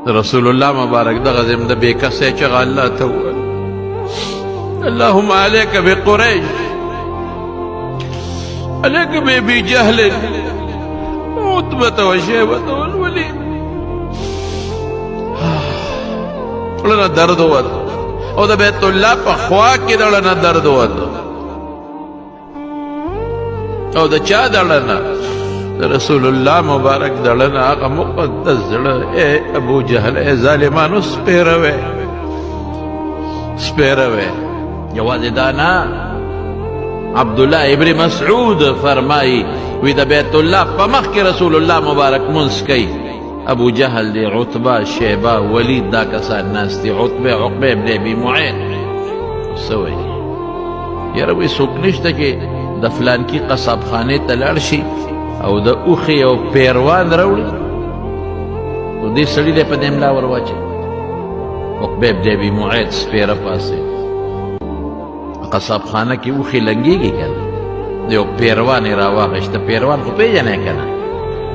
رسول الله مبارک دغه زم د بېکسۍ چغه الله ته وویل اللهم عليك بقريش عليك بأبي جهل وعتبة وشيبة والوليد دړه درد ووت او د بیت الله په خوا کې دړه نه درد ووت او د چا دړه نه د رسول الله مبارک دړه نه هغه مقدس زړه ای ابو جهل ای ظالمانو سپېروئ یوازې دا نه عبدالله ابن مسعود فرمایي وی د بیت الله په مخ کې رسول الله مبارک منځ کوي ابو جهل دی عتبه شیبه ولید دا کسان ناست دي عقبه ابن ابي معيط څه وایي یاره وایي څوک نشته چې د فلانکي قصاب خانې ته لاړ شي او د اوښې یو پیروان راوړي نو دې سړي دی په دې ملا ور واچوي عقبه ابن ابي معيط سپېره پاسې قصاب خانه کې اوښې لنګېږي که نه د یو پیروان یې راواخېسته پیروان خو پېژنې که نه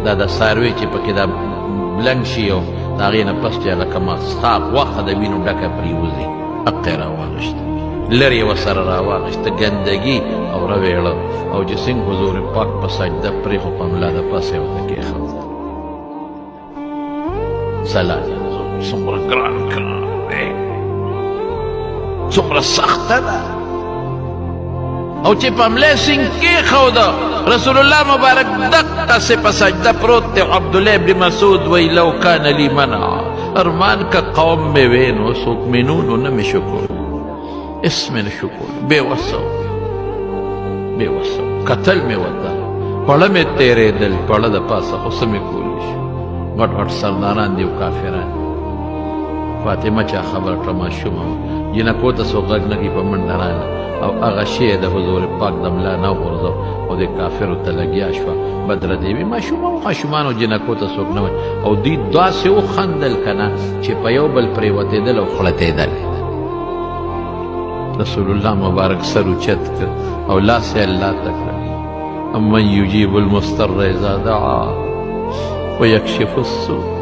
دا د څاروي چې پکې دا بلنګ شي او د هغې نه پس چې لکه ماسخاب غوښه د وینو ډکه پرېوځي حق یې راواخېسته لرې یې ورسره راواخېسته ګندګي او رویړه او چې څنګه حضور پاک په سجده پرېښو په ملا د پاسه یې ورته کېښود سلام څومره ګران کار دی څومره سخته ده او چې په ملا سینګ کېښوده رسول الله مبارک دقسې په سجده پروت دی عبدالله ابن مسعود وی لو کان لی منع ارمان که قوم مې وی نو څوک مې نو نو نه مې شکر اسم شکر بې وسه کتل مې ورته پړه مې تېرېدل پړه د پاسه خو څه مې کولی شو غټ غټ سرداران دي او کافران فاطمه چا خبر کړه ماشومه جنکو ته څوک غږ نه کوي په منډه راغله او هغه شی د حضور پاک د ملا نه وغورځو او د کافرو ته لګیا شوه بدره دیوي ماشومانو جنکو ته څوک نه وایي او دوی داسې وخندل که نه چې په یو بل پرېوتېدل او خړتېدل رسول الله مبارک سر اوچت کړ او لاس یې الله ته کړ امن یجیب المضطر اذا دعا ویکشف السوء